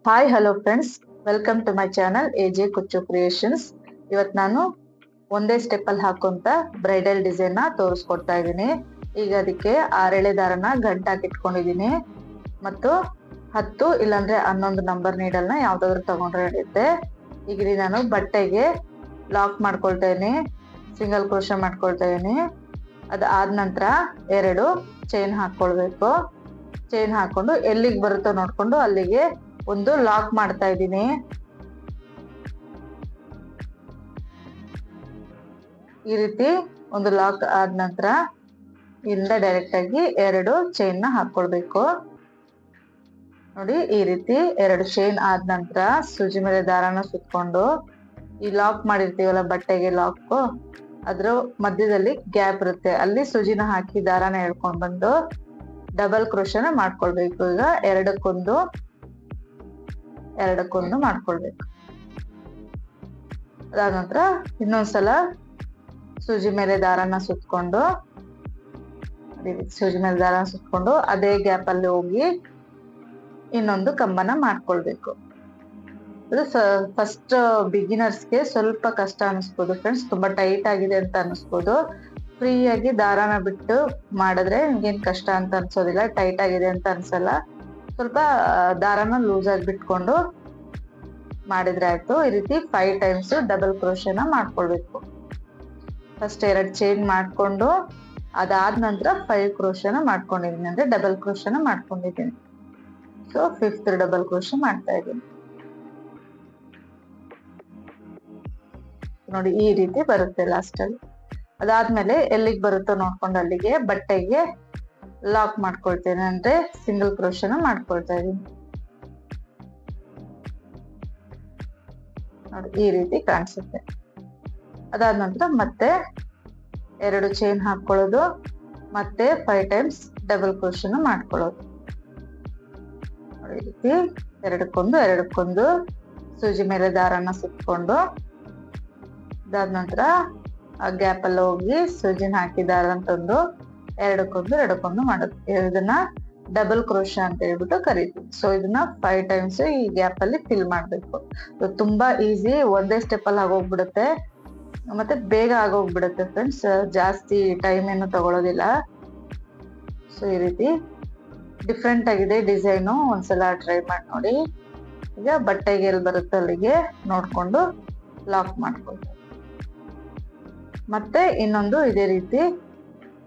Hi hello friends, welcome to my channel AJ Kuchchu creations. ಇವತ್ತು ನಾನು ಒಂದೇ ಸ್ಟೆಪ್ ಅಲ್ಲಿ ಹಾಕುವಂತ ಬ್ರೈಡಲ್ ಡಿಸೈನ್ ನ ತೋರಿಸ್ಕೊಡ್ತಾ ಇದ್ದೀನಿ. ಈಗ ಅದಕ್ಕೆ 6 ಎಳೆ ದಾರನ ಗಂಟಾಗಿ ಇಟ್ಕೊಂಡಿದ್ದೀನಿ ಮತ್ತು 10 ಇಲ್ಲಾಂದ್ರೆ 11 ನಂಬರ್ ನೀಡಲ್ ನ ಯಾವ್ದಾದ್ರು ತಗೊಂಡ್ರೆ ನಡೆಯುತ್ತೆ. ಈಗ ನಾನು ಬಟ್ಟೆಗೆ ಲಾಕ್ ಮಾಡ್ಕೊಳ್ತಾ ಇದೀನಿ, ಸಿಂಗಲ್ ಕ್ರೋಶೆ ಮಾಡ್ಕೊಳ್ತಾ ಇದೀನಿ. ಅದಾದ ನಂತರ 2 ಚೈನ್ ಹಾಕೊಳ್ಬೇಕು. ಚೈನ್ ಹಾಕೊಂಡು ಎಲ್ಲಿಗೆ ಬರುತ್ತೋ ನೋಡ್ಕೊಂಡು ಅಲ್ಲಿಗೆ ಒಂದು ಲಾಕ್ ಮಾಡ್ತಾ ಇದ್ದೀನಿ. ಈ ರೀತಿ ಒಂದು ಲಾಕ್ ಆದ ನಂತರ ಇಲ್ಲಿಂದ ಡೈರೆಕ್ಟ್ ಆಗಿ 2 ಚೈನ್ ನ ಹಾಕೊಳ್ಬೇಕು. ನೋಡಿ, ಈ ರೀತಿ 2 ಚೈನ್ ಆದ ನಂತರ ಸೂಜಿ ಮೇಲೆ ದಾರನ ಸುತ್ಕೊಂಡು ಈ ಲಾಕ್ ಮಾಡಿರ್ತೀವಲ್ಲ ಬಟ್ಟೆಗೆ ಲಾಕ್, ಅದ್ರ ಮಧ್ಯದಲ್ಲಿ ಗ್ಯಾಪ್ ಇರುತ್ತೆ, ಅಲ್ಲಿ ಸೂಜಿನ ಹಾಕಿ ದಾರನ ಎಳ್ಕೊಂಡ್ ಬಂದು ಡಬಲ್ ಕ್ರೋಶನ ಮಾಡ್ಕೊಳ್ಬೇಕು. ಈಗ ಎರಡಕ್ಕೊಂದು ಮಾಡ್ಕೊಳ್ಬೇಕು. ಅದಾದ ನಂತರ ಇನ್ನೊಂದ್ಸಲ ಸೂಜಿ ಮೇಲೆ ದಾರನ ಸುತ್ಕೊಂಡು ಅದೇ ಗ್ಯಾಪ್ ಅಲ್ಲಿ ಹೋಗಿ ಇನ್ನೊಂದು ಕಂಬನ ಮಾಡ್ಕೊಳ್ಬೇಕು. ಅದು ಫಸ್ಟ್ ಬಿಗಿನರ್ಸ್ಗೆ ಸ್ವಲ್ಪ ಕಷ್ಟ ಅನಿಸ್ಬೋದು ಫ್ರೆಂಡ್ಸ್, ತುಂಬಾ ಟೈಟ್ ಆಗಿದೆ ಅಂತ ಅನಿಸ್ಬೋದು. ಫ್ರೀ ಆಗಿ ದಾರಾನ ಬಿಟ್ಟು ಮಾಡಿದ್ರೆ ನಿಮ್ಗೇನ್ ಕಷ್ಟ ಅಂತ ಅನ್ಸೋದಿಲ್ಲ, ಟೈಟ್ ಆಗಿದೆ ಅಂತ ಅನ್ಸಲ್ಲ. ಸ್ವಲ್ಪ ದಾರಾನ ಲೂಸ್ ಆಗಿ ಬಿಟ್ಕೊಂಡು ಮಾಡಿದ್ರೆ ಆಯ್ತು. ಈ ರೀತಿ 5 ಟೈಮ್ಸ್ ಡಬಲ್ ಕ್ರೋಶನ ಮಾಡ್ಕೊಳ್ಬೇಕು. ಫಸ್ಟ್ 2 ಚೈನ್ ಮಾಡ್ಕೊಂಡು ಅದಾದ ನಂತರ 5 ಕ್ರೋಶನ ಮಾಡ್ಕೊಂಡಿದ್ದೀನಿ, ಅಂದ್ರೆ ಡಬಲ್ ಕ್ರೋಶನ ಮಾಡ್ಕೊಂಡಿದ್ದೀನಿ. ಸೊ 5th ಡಬಲ್ ಕ್ರೋಶ ಮಾಡ್ತಾ ಇದ್ದೀನಿ. ನೋಡಿ, ಈ ರೀತಿ ಬರುತ್ತೆ ಲಾಸ್ಟ್ ಅಲ್ಲಿ. ಅದಾದ್ಮೇಲೆ ಎಲ್ಲಿಗೆ ಬರುತ್ತೋ ನೋಡ್ಕೊಂಡು ಅಲ್ಲಿಗೆ ಬಟ್ಟೆಗೆ ಲಾಕ್ ಮಾಡ್ಕೊಳ್ತೇನೆ, ಅಂದ್ರೆ ಸಿಂಗಲ್ ಕ್ರೋಶನ ಮಾಡ್ಕೊಳ್ತಾ ಇದೀನಿ. ನೋಡಿ, ಈ ರೀತಿ ಕಾಣಿಸುತ್ತೆ. ಅದಾದ ನಂತರ ಮತ್ತೆ 2 ಚೈನ್ ಹಾಕೊಳ್ಳೋದು, ಮತ್ತೆ 5 ಟೈಮ್ಸ್ ಡಬಲ್ ಕ್ರೋಶನ ಮಾಡ್ಕೊಳ್ಳೋದು. ನೋಡಿ, ಈ ರೀತಿ ಎರಡಕ್ಕೊಂದು ಸೂಜಿ ಮೇಲೆ ದಾರನ ಸುತ್ಕೊಂಡು ಅದಾದ ನಂತರ ಆ ಗ್ಯಾಪ್ ಅಲ್ಲಿ ಹೋಗಿ ಸೂಜಿನ ಹಾಕಿ ದಾರ ತಂದು ಎರಡಕ್ಕೊಂದು ಮಾಡೋದು. ಇದನ್ನ ಡಬಲ್ ಕ್ರೋಶ ಅಂತ ಹೇಳ್ಬಿಟ್ಟು ಕರಿತೀವಿ. ಸೊ ಇದನ್ನ 5 ಟೈಮ್ಸ್ ಈ ಗ್ಯಾಪ್ ಅಲ್ಲಿ ಫಿಲ್ ಮಾಡ್ಬೇಕು. ತುಂಬಾ ಈಸಿ, ಒಂದೇ ಸ್ಟೆಪ್ ಅಲ್ಲಿ ಆಗೋಗ್ಬಿಡುತ್ತೆ, ಮತ್ತೆ ಬೇಗ ಆಗೋಗ್ಬಿಡುತ್ತೆ ಫ್ರೆಂಡ್ಸ್, ಜಾಸ್ತಿ ಟೈಮ್ ಏನು ತಗೊಳ್ಳೋದಿಲ್ಲ. ಸೊ ಈ ರೀತಿ ಡಿಫ್ರೆಂಟ್ ಆಗಿದೆ ಡಿಸೈನು, ಒಂದ್ಸಲ ಟ್ರೈ ಮಾಡಿ ನೋಡಿ. ಈಗ ಬಟ್ಟೆಗೆ ಎಲ್ಲಿ ಬರುತ್ತೆ ಅಲ್ಲಿಗೆ ನೋಡ್ಕೊಂಡು ಲಾಕ್ ಮಾಡ್ಕೊಳ್ಬೇಕು. ಮತ್ತೆ ಇನ್ನೊಂದು ಇದೇ ರೀತಿ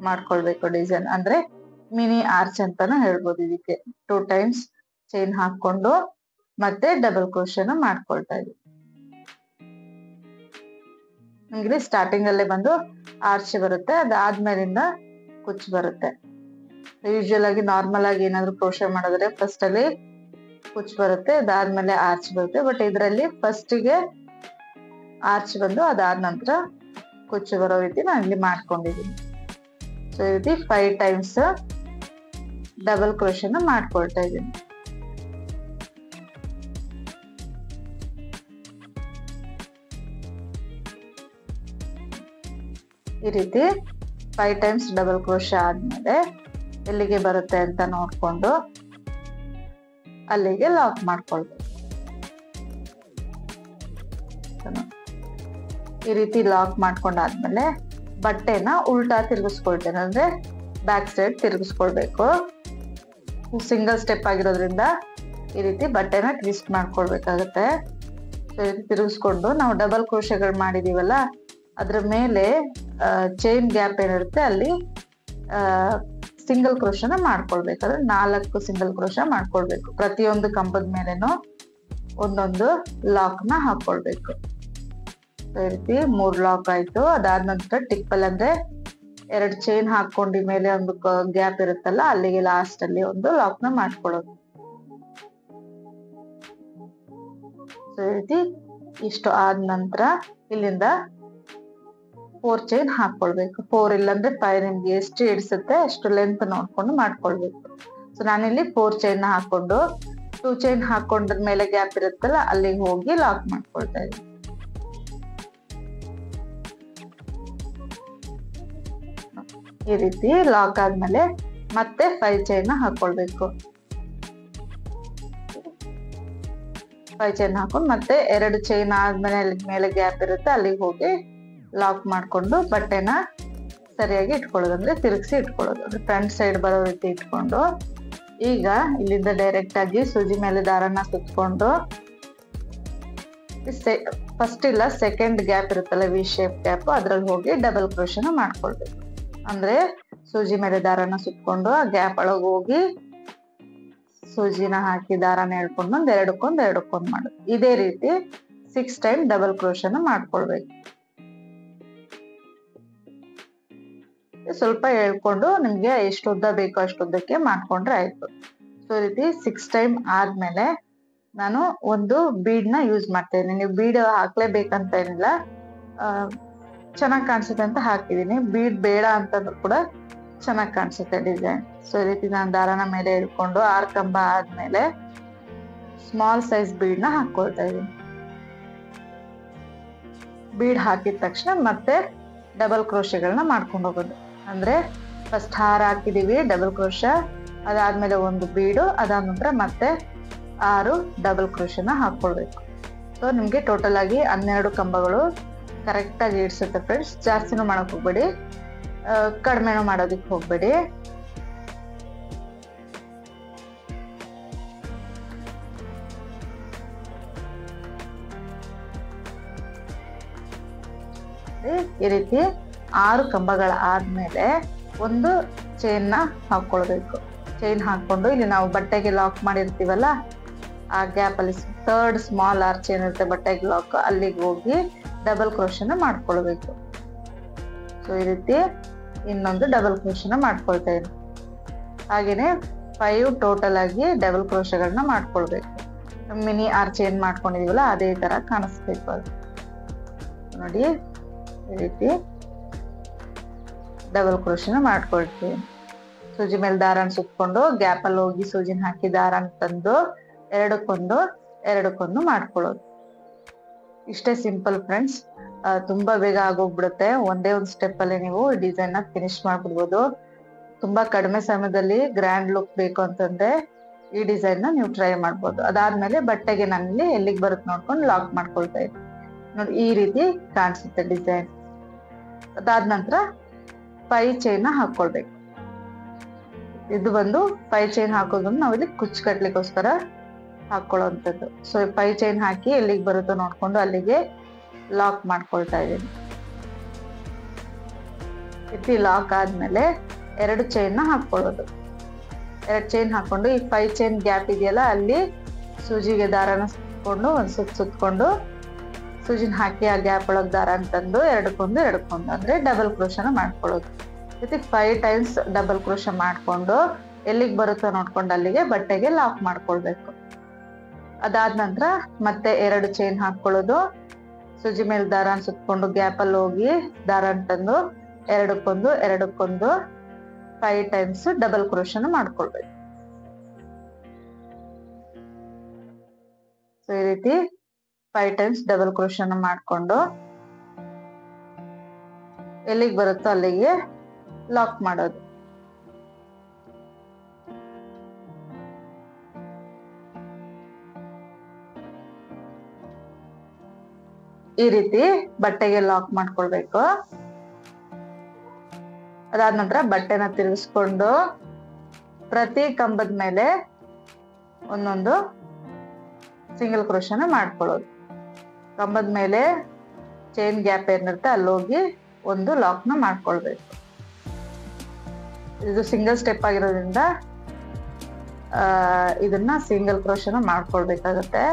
ಮಾಡ್ಕೊಳ್ಬೇಕು ಡಿಸೈನ್, ಅಂದ್ರೆ ಮಿನಿ ಆರ್ಚ್ ಅಂತಾನು ಹೇಳ್ಬೋದು. ಇದಕ್ಕೆ 2 ಟೈಮ್ಸ್ ಚೈನ್ ಹಾಕೊಂಡು ಮತ್ತೆ ಡಬಲ್ ಕ್ರೋಶನ ಮಾಡ್ಕೊಳ್ತಾ ಇದ್ದೀವಿ. ನಿಮ್ಗೆ ಸ್ಟಾರ್ಟಿಂಗ್ ಅಲ್ಲೇ ಬಂದು ಆರ್ಚ್ ಬರುತ್ತೆ, ಅದಾದ್ಮೇಲಿಂದ ಕುಚ್ಚು ಬರುತ್ತೆ. ಯೂಶುವಲ್ ಆಗಿ ನಾರ್ಮಲ್ ಆಗಿ ಏನಾದ್ರು ಕ್ರೋಶ ಮಾಡಿದ್ರೆ ಫಸ್ಟ್ ಅಲ್ಲಿ ಕುಚ್ಚು ಬರುತ್ತೆ, ಅದಾದ್ಮೇಲೆ ಆರ್ಚ್ ಬರುತ್ತೆ. ಬಟ್ ಇದರಲ್ಲಿ ಫಸ್ಟಿಗೆ ಆರ್ಚ್ ಬಂದು ಅದಾದ ನಂತರ ಕುಚ್ಚು ಬರೋ ರೀತಿ ನಾನು ಇಲ್ಲಿ ಮಾಡ್ಕೊಂಡಿದ್ದೀನಿ. ಸೊ ಈ ರೀತಿ 5 ಟೈಮ್ಸ್ ಡಬಲ್ ಕ್ರೋಶನ ಮಾಡ್ಕೊಳ್ತಾ ಇದ್ದೀನಿ. ಈ ರೀತಿ 5 ಟೈಮ್ಸ್ ಡಬಲ್ ಕ್ರೋಶ ಆದ್ಮೇಲೆ ಎಲ್ಲಿಗೆ ಬರುತ್ತೆ ಅಂತ ನೋಡ್ಕೊಂಡು ಅಲ್ಲಿಗೆ ಲಾಕ್ ಮಾಡ್ಕೊಳ್ಬೇಕು. ಈ ರೀತಿ ಲಾಕ್ ಮಾಡ್ಕೊಂಡಾದ್ಮೇಲೆ ಬಟ್ಟೆನ ಉಲ್ಟಾ ತಿರುಗಿಸ್ಕೊಳ್ತೇನೆ, ಅಂದ್ರೆ ಬ್ಯಾಕ್ ಸೈಡ್ ತಿರುಗಿಸ್ಕೊಳ್ಬೇಕು. ಸಿಂಗಲ್ ಸ್ಟೆಪ್ ಆಗಿರೋದ್ರಿಂದ ಈ ರೀತಿ ಬಟ್ಟೆನ ಟ್ವಿಸ್ಟ್ ಮಾಡ್ಕೊಳ್ಬೇಕಾಗತ್ತೆ. ಸೊ ಈ ರೀತಿ ತಿರುಗಿಸ್ಕೊಂಡು ನಾವು ಡಬಲ್ ಕ್ರೋಶಗಳು ಮಾಡಿದೀವಲ್ಲ ಅದ್ರ ಮೇಲೆ ಚೈನ್ ಗ್ಯಾಪ್ ಏನಿರುತ್ತೆ ಅಲ್ಲಿ ಸಿಂಗಲ್ ಕ್ರೋಶನ ಮಾಡ್ಕೊಳ್ಬೇಕಾದ್ರೆ 4 ಸಿಂಗಲ್ ಕ್ರೋಶ ಮಾಡ್ಕೊಳ್ಬೇಕು. ಪ್ರತಿಯೊಂದು ಕಂಬದ ಮೇಲೆನೂ ಒಂದೊಂದು ಲಾಕ್ ನ ಹಾಕೊಳ್ಬೇಕು. ಈ ರೀತಿ 3 ಲಾಕ್ ಆಯ್ತು. ಅದಾದ ನಂತರ ಟಿಪ್ಪಲ್, ಅಂದ್ರೆ 2 ಚೈನ್ ಹಾಕೊಂಡಿ ಮೇಲೆ ಒಂದು ಗ್ಯಾಪ್ ಇರುತ್ತಲ್ಲ ಅಲ್ಲಿಗೆ ಲಾಸ್ಟ್ ಅಲ್ಲಿ ಒಂದು ಲಾಕ್ ನ ಮಾಡ್ಕೊಳ್ಳೋದು. ಈ ರೀತಿ ಇಷ್ಟು ಆದ ನಂತರ ಇಲ್ಲಿಂದ 4 ಚೈನ್ ಹಾಕೊಳ್ಬೇಕು. 4 ಇಲ್ಲಾಂದ್ರೆ 5, ನಿಮ್ಗೆ ಎಷ್ಟು ಹಿಡಿಸುತ್ತೆ ಅಷ್ಟು ಲೆಂತ್ ನೋಡ್ಕೊಂಡು ಮಾಡ್ಕೊಳ್ಬೇಕು. ಸೊ ನಾನಿಲ್ಲಿ 4 ಚೈನ್ ಹಾಕೊಂಡು 2 ಚೈನ್ ಹಾಕೊಂಡ್ರ ಮೇಲೆ ಗ್ಯಾಪ್ ಇರುತ್ತಲ್ಲ ಅಲ್ಲಿಗೆ ಹೋಗಿ ಲಾಕ್ ಮಾಡ್ಕೊಳ್ತಾ ಇದ್ದೀನಿ. ಈ ರೀತಿ ಲಾಕ್ ಆದ್ಮೇಲೆ ಮತ್ತೆ 5 ಚೈನ್ ಹಾಕೊಳ್ಬೇಕು. 5 ಚೈನ್ ಹಾಕೊಂಡು ಮತ್ತೆ 2 ಚೈನ್ ಆದ್ಮೇಲೆ ಅಲ್ಲಿ ಮೇಲೆ ಗ್ಯಾಪ್ ಇರುತ್ತೆ ಅಲ್ಲಿಗೆ ಹೋಗಿ ಲಾಕ್ ಮಾಡ್ಕೊಂಡು ಬಟ್ಟೆನ ಸರಿಯಾಗಿ ಇಟ್ಕೊಳ್ಳೋದು, ಅಂದ್ರೆ ತಿರುಗಿಸಿ ಇಟ್ಕೊಳ್ಳೋದು, ಅಂದ್ರೆ ಫ್ರಂಟ್ ಸೈಡ್ ಬರೋ ರೀತಿ ಇಟ್ಕೊಂಡು ಈಗ ಇಲ್ಲಿಂದ ಡೈರೆಕ್ಟ್ ಆಗಿ ಸೂಜಿ ಮೇಲೆ ದಾರನ ಸುತ್ಕೊಂಡು ಫಸ್ಟ್ ಇಲ್ಲ ಸೆಕೆಂಡ್ ಗ್ಯಾಪ್ ಇರುತ್ತಲ್ಲ ವಿ ಶೇಪ್ ಗ್ಯಾಪ್ ಅದ್ರಲ್ಲಿ ಹೋಗಿ ಡಬಲ್ ಕ್ರೋಶನ ಮಾಡ್ಕೊಳ್ಬೇಕು. ಅಂದ್ರೆ ಸೂಜಿ ಮೇಲೆ ದಾರನ ಸುತ್ಕೊಂಡು ಆ ಗ್ಯಾಪ್ ಒಳಗೆ ಹೋಗಿ ಸೂಜಿನ ಹಾಕಿ ದಾರನ ಎಳ್ಕೊಂಡು ಎರಡಕ್ಕೊಂದು ಮಾಡೋದು. ಇದೇ ರೀತಿ 6 ಟೈಮ್ ಡಬಲ್ ಕ್ರೋಶನ ಮಾಡ್ಕೊಳ್ಬೇಕು. ಸ್ವಲ್ಪ ಎಳ್ಕೊಂಡು ನಿಮ್ಗೆ ಎಷ್ಟು ಉದ್ದ ಬೇಕೋ ಅಷ್ಟುದ್ದಕ್ಕೆ ಮಾಡ್ಕೊಂಡ್ರೆ ಆಯ್ತು. ಸೊ ಈ ರೀತಿ 6 ಟೈಮ್ ಆದ್ಮೇಲೆ ನಾನು ಒಂದು ಬೀಡ್ ನ ಯೂಸ್ ಮಾಡ್ತೇನೆ. ನೀವು ಬೀಡ್ ಹಾಕ್ಲೇಬೇಕಂತ ಏನಿಲ್ಲ, ಚೆನ್ನಾಗಿ ಕಾಣಿಸುತ್ತೆ ಅಂತ ಹಾಕಿದೀನಿ. ಬೀಡ್ ಬೇಡ ಅಂತಂದ್ರೂ ಕೂಡ ಚೆನ್ನಾಗಿ ಕಾಣಿಸುತ್ತೆ ಡಿಸೈನ್. ಸೊ ಈ ರೀತಿ ನಾನು ದಾರನ ಮೇಲೆ ಇಟ್ಕೊಂಡು 6 ಕಂಬ ಆದ್ಮೇಲೆ ಸ್ಮಾಲ್ ಸೈಜ್ ಬೀಡ್ ನ ಹಾಕೊಳ್ತಾ ಇದೀನಿ. ಬೀಡ್ ಹಾಕಿದ ತಕ್ಷಣ ಮತ್ತೆ ಡಬಲ್ ಕ್ರೋಶೆಗಳನ್ನ ಮಾಡ್ಕೊಂಡು ಹೋಗೋದು. ಅಂದ್ರೆ ಫಸ್ಟ್ ಹಾರ ಹಾಕಿದೀವಿ ಡಬಲ್ ಕ್ರೋಶ, ಅದಾದ್ಮೇಲೆ ಒಂದು ಬೀಡು, ಅದಾದ ನಂತರ ಮತ್ತೆ 6 ಡಬಲ್ ಕ್ರೋಶನ ಹಾಕೊಳ್ಬೇಕು. ಸೊ ನಿಮ್ಗೆ ಟೋಟಲ್ ಆಗಿ 12 ಕಂಬಗಳು ಕರೆಕ್ಟ್ ಆಗಿ ಇಡ್ಸುತ್ತೆ ಫ್ರೆಂಡ್ಸ್. ಜಾಸ್ತಿನೂ ಮಾಡಕ್ ಹೋಗ್ಬೇಡಿ, ಕಡಿಮೆನೂ ಮಾಡೋದಿಕ್ ಹೋಗ್ಬೇಡಿ. ಈ ರೀತಿ 6 ಕಂಬಗಳ ಆದ್ಮೇಲೆ ಒಂದು ಚೈನ್ ನ ಹಾಕೊಳ್ಬೇಕು. ಚೈನ್ ಹಾಕೊಂಡು ಇಲ್ಲಿ ನಾವು ಬಟ್ಟೆಗೆ ಲಾಕ್ ಮಾಡಿರ್ತೀವಲ್ಲ ಆ ಗ್ಯಾಪ್ ಅಲ್ಲಿ 3rd ಸ್ಮಾಲ್ ಆರ್ಚ್ ಏನಿರುತ್ತೆ ಬಟ್ಟೆಗೆ ಲಾಕ್, ಅಲ್ಲಿಗೆ ಹೋಗಿ ಡಬಲ್ ಕ್ರೋಶನ ಮಾಡ್ಕೊಳ್ಬೇಕು. ಸೊ ಈ ರೀತಿ ಇನ್ನೊಂದು ಡಬಲ್ ಕ್ರೋಶನ ಮಾಡ್ಕೊಳ್ತಾ ಇದ್ದೀನಿ. ಹಾಗೇನೆ 5 ಟೋಟಲ್ ಆಗಿ ಡಬಲ್ ಕ್ರೋಶಗಳನ್ನ ಮಾಡ್ಕೊಳ್ಬೇಕು. ಮಿನಿ ಆರ್ಚ್ ಏನ್ ಮಾಡ್ಕೊಂಡಿದೀವಲ್ಲ ಅದೇ ತರ ಕಾಣಿಸ್ಬೇಕು. ಅದು ನೋಡಿ ಈ ರೀತಿ ಡಬಲ್ ಕ್ರೋಶನ ಮಾಡ್ಕೊಳ್ತೀವಿ. ಸೂಜಿ ಮೇಲೆ ದಾರನ ಸುತ್ಕೊಂಡು ಗ್ಯಾಪ್ ಅಲ್ಲಿ ಹೋಗಿ ಸೂಜಿನ ಹಾಕಿ ದಾರನ ತಂದು ಎರಡಕ್ಕೊಂದು ಮಾಡ್ಕೊಳ್ಳೋದು. ಇಷ್ಟೇ ಸಿಂಪಲ್ ಫ್ರೆಂಡ್ಸ್. ತುಂಬಾ ಬೇಗ ಆಗೋಗ್ಬಿಡುತ್ತೆ. ಒಂದೇ ಒಂದು ಸ್ಟೆಪ್ ಅಲ್ಲಿ ನೀವು ಡಿಸೈನ್ ನ ಫಿನಿಶ್ ಮಾಡ್ಬಿಡ್ಬೋದು. ತುಂಬಾ ಕಡಿಮೆ ಸಮಯದಲ್ಲಿ ಗ್ರ್ಯಾಂಡ್ ಲುಕ್ ಬೇಕು ಅಂತಂದ್ರೆ ಈ ಡಿಸೈನ್ ನ ನೀವು ಟ್ರೈ ಮಾಡ್ಬೋದು. ಅದಾದ್ಮೇಲೆ ಬಟ್ಟೆಗೆ ನಾನಿಲ್ಲಿ ಎಲ್ಲಿಗೆ ಬರುತ್ತೆ ನೋಡ್ಕೊಂಡು ಲಾಕ್ ಮಾಡ್ಕೊಳ್ತಾ ಇದ್ದೀನಿ. ನೋಡಿ ಈ ರೀತಿ ಕಾಣಿಸುತ್ತೆ ಡಿಸೈನ್. ಅದಾದ ನಂತರ 5 ಚೈನ್ ಹಾಕೊಳ್ಬೇಕು. ಇದು ಬಂದು 5 ಚೈನ್ ಹಾಕೋದನ್ನ ನಾವಿಲ್ಲಿ ಕುಚ್ಚು ಕಟ್ಲಿಕ್ಕೋಸ್ಕರ ಹಾಕೊಳ್ಳುವಂಥದ್ದು. ಸೊ 5 ಚೈನ್ ಹಾಕಿ ಎಲ್ಲಿಗೆ ಬರುತ್ತೋ ನೋಡ್ಕೊಂಡು ಅಲ್ಲಿಗೆ ಲಾಕ್ ಮಾಡ್ಕೊಳ್ತಾ ಇದ್ದೀನಿ. ಇಟ್ಟು ಲಾಕ್ ಆದ್ಮೇಲೆ 2 ಚೈನ್ ನ ಹಾಕೊಳ್ಳೋದು. 2 ಚೈನ್ ಹಾಕೊಂಡು ಈ 5 ಚೈನ್ ಗ್ಯಾಪ್ ಇದೆಯಲ್ಲ ಅಲ್ಲಿ ಸೂಜಿಗೆ ದಾರನ ಸುತ್ಕೊಂಡು ಒಂದ್ ಸುತ್ಕೊಂಡು ಸೂಜಿನ ಹಾಕಿ ಆ ಗ್ಯಾಪ್ ಒಳಗ್ ದಾರ ಅಂತಂದು ಎರಡಕ್ಕೊಂದು ಅಂದ್ರೆ ಡಬಲ್ ಕ್ರೋಶನ ಮಾಡ್ಕೊಳ್ಳೋದು. ಜೊತೆ 5 ಟೈಮ್ಸ್ ಡಬಲ್ ಕ್ರೋಶ ಮಾಡ್ಕೊಂಡು ಎಲ್ಲಿಗೆ ಬರುತ್ತೋ ನೋಡ್ಕೊಂಡು ಅಲ್ಲಿಗೆ ಬಟ್ಟೆಗೆ ಲಾಕ್ ಮಾಡ್ಕೊಳ್ಬೇಕು. ಅದಾದ ನಂತರ ಮತ್ತೆ 2 ಚೈನ್ ಹಾಕೊಳ್ಳೋದು. ಸೂಜಿ ಮೇಲೆ ದಾರನ ಸುತ್ಕೊಂಡು ಗ್ಯಾಪ್ ಅಲ್ಲಿ ಹೋಗಿ ದಾರ ಅಂತಂದು ಎರಡಕ್ಕೊಂದು 5 ಟೈಮ್ಸ್ ಡಬಲ್ ಕ್ರೋಶನ ಮಾಡ್ಕೊಳ್ಬೇಕು. ಸೊ ಈ ರೀತಿ 5 ಟೈಮ್ಸ್ ಡಬಲ್ ಕ್ರೋಶನ ಮಾಡ್ಕೊಂಡು ಎಲ್ಲಿಗೆ ಬರುತ್ತೋ ಅಲ್ಲಿಗೆ ಲಾಕ್ ಮಾಡೋದು. ಈ ರೀತಿ ಬಟ್ಟೆಗೆ ಲಾಕ್ ಮಾಡ್ಕೊಳ್ಬೇಕು. ಅದಾದ ನಂತರ ಬಟ್ಟೆನ ತಿರುಗಿಸ್ಕೊಂಡು ಪ್ರತಿ ಕಂಬದ ಮೇಲೆ ಒಂದೊಂದು ಸಿಂಗಲ್ ಕ್ರೋಶನ ಮಾಡ್ಕೊಳ್ಳೋದು. ಕಂಬದ ಮೇಲೆ ಚೈನ್ ಗ್ಯಾಪ್ ಏನಿರುತ್ತೆ ಅಲ್ಲೋಗಿ ಒಂದು ಲಾಕ್ ನ ಮಾಡ್ಕೊಳ್ಬೇಕು. ಇದು ಸಿಂಗಲ್ ಸ್ಟೆಪ್ ಆಗಿರೋದ್ರಿಂದ ಇದನ್ನ ಸಿಂಗಲ್ ಕ್ರೋಶನ ಮಾಡ್ಕೊಳ್ಬೇಕಾಗತ್ತೆ.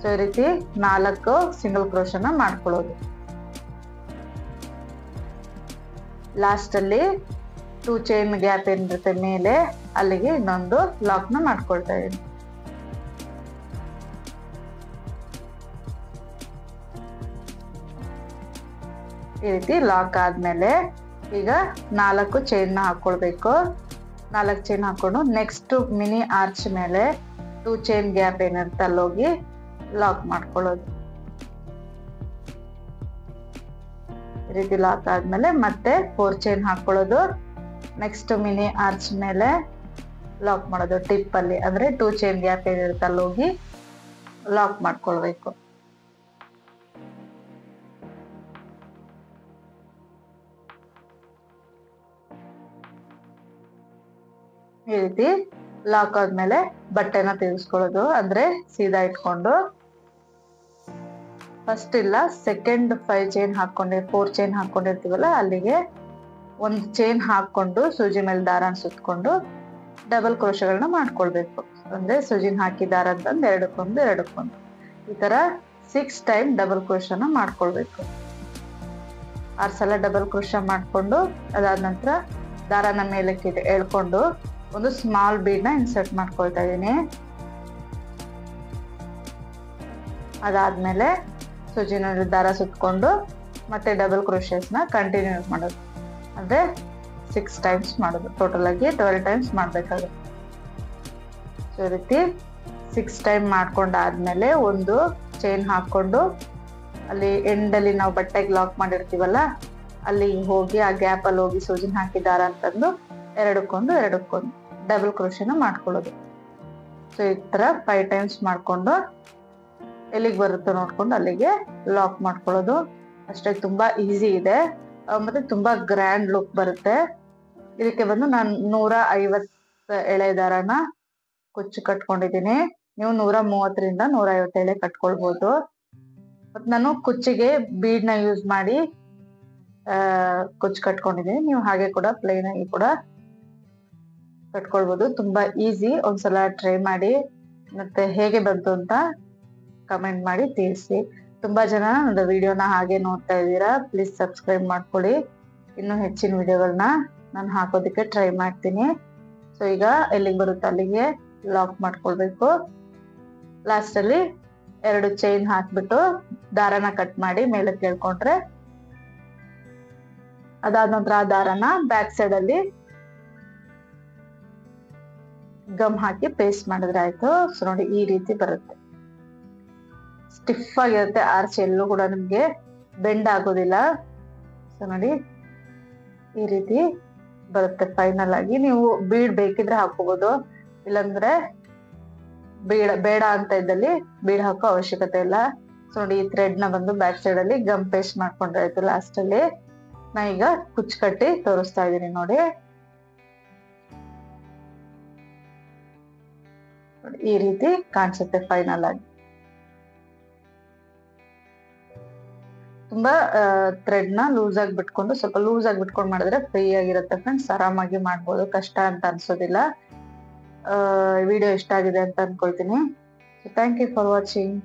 ಸೊ ಈ ರೀತಿ 4 ಸಿಂಗಲ್ ಕ್ರೋಶನ ಮಾಡ್ಕೊಳ್ಳೋದು. ಲಾಸ್ಟ್ ಅಲ್ಲಿ 2 ಚೈನ್ ಗ್ಯಾಪ್ ಏನಿರುತ್ತೆ ಮೇಲೆ ಅಲ್ಲಿಗೆ ಇನ್ನೊಂದು ಲಾಕ್ ನ ಮಾಡ್ಕೊಳ್ತಾ ಇದ್ದೀನಿ. ಈ ರೀತಿ ಲಾಕ್ ಆದ್ಮೇಲೆ ಈಗ 4 ಚೈನ್ ನ ಹಾಕೊಳ್ಬೇಕು. 4 ಚೈನ್ ಹಾಕೊಂಡು ನೆಕ್ಸ್ಟ್ ಮಿನಿ ಆರ್ಚ್ ಮೇಲೆ 2 ಚೈನ್ ಗ್ಯಾಪ್ ಏನಿರುತ್ತೆ ಅಲ್ಲೋಗಿ ಲಾಕ್ ಮಾಡ್ಕೊಳ್ಳೋದು. ಈ ರೀತಿ ಲಾಕ್ ಆದ್ಮೇಲೆ ಮತ್ತೆ 4 ಚೈನ್ ಹಾಕೊಳ್ಳೋದು. ನೆಕ್ಸ್ಟ್ ಮಿನಿ ಆರ್ಚ್ ಮೇಲೆ ಲಾಕ್ ಮಾಡೋದು ಟಿಪ್ ಅಲ್ಲಿ, ಅಂದ್ರೆ 2 ಚೈನ್ ಗ್ಯಾಪ್ ಏನಿರುತ್ತೆ ಅಲ್ಲೋಗಿ ಲಾಕ್ ಮಾಡ್ಕೊಳ್ಬೇಕು. ಈ ರೀತಿ ಲಾಕ್ ಆದ್ಮೇಲೆ ಬಟ್ಟೆನ ತಿರ್ಗಿಸ್ಕೊಳ್ಳೋದು, ಅಂದ್ರೆ ಸೀದಾ ಇಟ್ಕೊಂಡು ಫಸ್ಟ್ ಇಲ್ಲ ಸೆಕೆಂಡ್ 5 ಚೈನ್ ಹಾಕೊಂಡೆ 4 ಚೈನ್ ಹಾಕೊಂಡಿರ್ತೀವಲ್ಲ ಅಲ್ಲಿಗೆ ಒಂದು ಚೈನ್ ಹಾಕೊಂಡು ಸೂಜಿ ಮೇಲೆ ದಾರ ಸುತ್ಕೊಂಡು ಡಬಲ್ ಕ್ರೋಶಗಳನ್ನ ಮಾಡ್ಕೊಳ್ಬೇಕು. ಅಂದ್ರೆ ಸೂಜಿನ ಹಾಕಿ ದಾರ ಅಂತಂದು ಎರಡಕ್ಕೊಂದು ಈ ತರ 6 ಟೈಮ್ ಡಬಲ್ ಕ್ರೋಶನ ಮಾಡ್ಕೊಳ್ಬೇಕು. 6 ಸಲ ಡಬಲ್ ಕ್ರೋಶ ಮಾಡ್ಕೊಂಡು ಅದಾದ ನಂತರ ದಾರನ ಮೇಲಕ್ಕೆ ಎಳ್ಕೊಂಡು ಒಂದು ಸ್ಮಾಲ್ ಬೀಡ್ ನ ಇನ್ಸರ್ಟ್ ಮಾಡ್ಕೊಳ್ತಾ ಇದೀನಿ. ಅದಾದ್ಮೇಲೆ ಸೂಜಿನ ದಾರ ಸುತ್ಕೊಂಡು ಮತ್ತೆ ಡಬಲ್ ಕ್ರೋಶಸ್ ನ ಕಂಟಿನ್ಯೂ ಮಾಡೋದು, ಅಂದ್ರೆ 6 ಟೈಮ್ಸ್ ಮಾಡೋದು. ಟೋಟಲ್ ಆಗಿ 12 ಟೈಮ್ಸ್ ಮಾಡ್ಬೇಕಾಗುತ್ತೆ. ಸೊ ಈ ರೀತಿ 6 ಟೈಮ್ ಮಾಡ್ಕೊಂಡಾದ್ಮೇಲೆ ಒಂದು ಚೈನ್ ಹಾಕೊಂಡು ಅಲ್ಲಿ ಎಂಡ್ ಅಲ್ಲಿ ನಾವು ಬಟ್ಟೆಗೆ ಲಾಕ್ ಮಾಡಿರ್ತೀವಲ್ಲ ಅಲ್ಲಿ ಹೋಗಿ ಆ ಗ್ಯಾಪ್ ಅಲ್ಲಿ ಹೋಗಿ ಸೂಜಿನ ಹಾಕಿ ದಾರ ಅಂತಂದು ಎರಡಕ್ಕೊಂದು ಡಬಲ್ ಕ್ರೋಶನ ಮಾಡ್ಕೊಳ್ಳೋದು. ಸೊ ಈ ತರ 5 ಟೈಮ್ಸ್ ಮಾಡ್ಕೊಂಡು ಎಲ್ಲಿಗೆ ಬರುತ್ತೋ ನೋಡ್ಕೊಂಡು ಅಲ್ಲಿಗೆ ಲಾಕ್ ಮಾಡ್ಕೊಳ್ಳೋದು ಅಷ್ಟೇ. ತುಂಬಾ ಈಸಿ ಇದೆ ಮತ್ತೆ ತುಂಬಾ ಗ್ರ್ಯಾಂಡ್ ಲುಕ್ ಬರುತ್ತೆ. ಇದಕ್ಕೆ ಬಂದು ನಾನು 150 ಎಳೆ ದಾರನ ಕುಚ್ಚು ಕಟ್ಕೊಂಡಿದ್ದೀನಿ. ನೀವು 130ರಿಂದ 150 ಎಳೆ ಕಟ್ಕೊಳ್ಬಹುದು. ಮತ್ ನಾನು ಕುಚ್ಚಿಗೆ ಬೀಡ್ ನ ಯೂಸ್ ಮಾಡಿ ಕುಚ್ಚು ಕಟ್ಕೊಂಡಿದ್ದೀನಿ. ನೀವು ಹಾಗೆ ಕೂಡ ಪ್ಲೇನ್ ಆಗಿ ಕೂಡ ಕಟ್ಕೊಳ್ಬಹುದು. ತುಂಬಾ ಈಸಿ. ಒಂದ್ಸಲ ಟ್ರೈ ಮಾಡಿ ಮತ್ತೆ ಹೇಗೆ ಬಂತು ಅಂತ ಕಮೆಂಟ್ ಮಾಡಿ ತಿಳಿಸಿ. ತುಂಬಾ ಜನ ನನ್ನ ವಿಡಿಯೋನ ಹಾಗೆ ನೋಡ್ತಾ ಇದ್ದೀರಾ, ಪ್ಲೀಸ್ ಸಬ್ಸ್ಕ್ರೈಬ್ ಮಾಡ್ಕೊಳ್ಳಿ. ಇನ್ನು ಹೆಚ್ಚಿನ ವಿಡಿಯೋಗಳನ್ನ ನಾನು ಹಾಕೋದಕ್ಕೆ ಟ್ರೈ ಮಾಡ್ತೀನಿ. ಸೊ ಈಗ ಎಲ್ಲಿಗೆ ಬರುತ್ತೆ ಅಲ್ಲಿಗೆ ಲಾಕ್ ಮಾಡ್ಕೊಳ್ಬೇಕು. ಲಾಸ್ಟ್ ಅಲ್ಲಿ 2 ಚೈನ್ ಹಾಕ್ಬಿಟ್ಟು ದಾರನ ಕಟ್ ಮಾಡಿ ಮೇಲೆ ಕೇಳ್ಕೊಂಡ್ರೆ ಅದಾದ ನಂತರ ಆ ದಾರನ ಬ್ಯಾಕ್ ಸೈಡ್ ಅಲ್ಲಿ ಗಮ್ ಹಾಕಿ ಪೇಸ್ಟ್ ಮಾಡಿದ್ರೆ ಆಯ್ತು. ಸೊ ನೋಡಿ ಈ ರೀತಿ ಬರುತ್ತೆ. ಸ್ಟಿಫ್ ಆಗಿರುತ್ತೆ, ಆರ್ಚ್ ಎಲ್ಲೂ ಕೂಡ ನಿಮ್ಗೆ ಬೆಂಡ್ ಆಗೋದಿಲ್ಲ. ಸೊ ನೋಡಿ ಈ ರೀತಿ ಬರುತ್ತೆ ಫೈನಲ್ ಆಗಿ. ನೀವು ಬೀಡ್ ಬೇಕಿದ್ರೆ ಹಾಕೋಬಹುದು, ಇಲ್ಲಾಂದ್ರೆ ಬೇಡ ಅಂತ ಇದ್ದಲ್ಲಿ ಬೀಡ್ ಹಾಕೋ ಅವಶ್ಯಕತೆ ಇಲ್ಲ. ಸೊ ನೋಡಿ ಈ ಥ್ರೆಡ್ ನ ಬಂದು ಬ್ಯಾಕ್ ಸೈಡ್ ಅಲ್ಲಿ ಗಮ್ ಪೇಸ್ಟ್ ಮಾಡ್ಕೊಂಡ್ರೆ ಆಯ್ತು. ಲಾಸ್ಟ್ ಅಲ್ಲಿ ನಾ ಈಗ ಕುಚ್ಚು ಕಟ್ಟಿ ತೋರಿಸ್ತಾ ಇದ್ದೀನಿ ನೋಡಿ. ಈ ರೀತಿ ಕಾಣಿಸುತ್ತೆ ಫೈನಲ್ ಆಗಿ. ತುಂಬಾ ಥ್ರೆಡ್ ನ ಲೂಸ್ ಆಗಿ ಬಿಟ್ಕೊಂಡು ಸ್ವಲ್ಪ ಲೂಸ್ ಆಗಿ ಬಿಟ್ಕೊಂಡು ಮಾಡಿದ್ರೆ ಫ್ರೀ ಆಗಿರುತ್ತೆ ಫ್ರೆಂಡ್ಸ್. ಆರಾಮಾಗಿ ಮಾಡ್ಬೋದು, ಕಷ್ಟ ಅಂತ ಅನ್ಸೋದಿಲ್ಲ. ವಿಡಿಯೋ ಇಷ್ಟ ಆಗಿದೆ ಅಂತ ಅನ್ಕೊಳ್ತೀನಿ. Thank you for watching.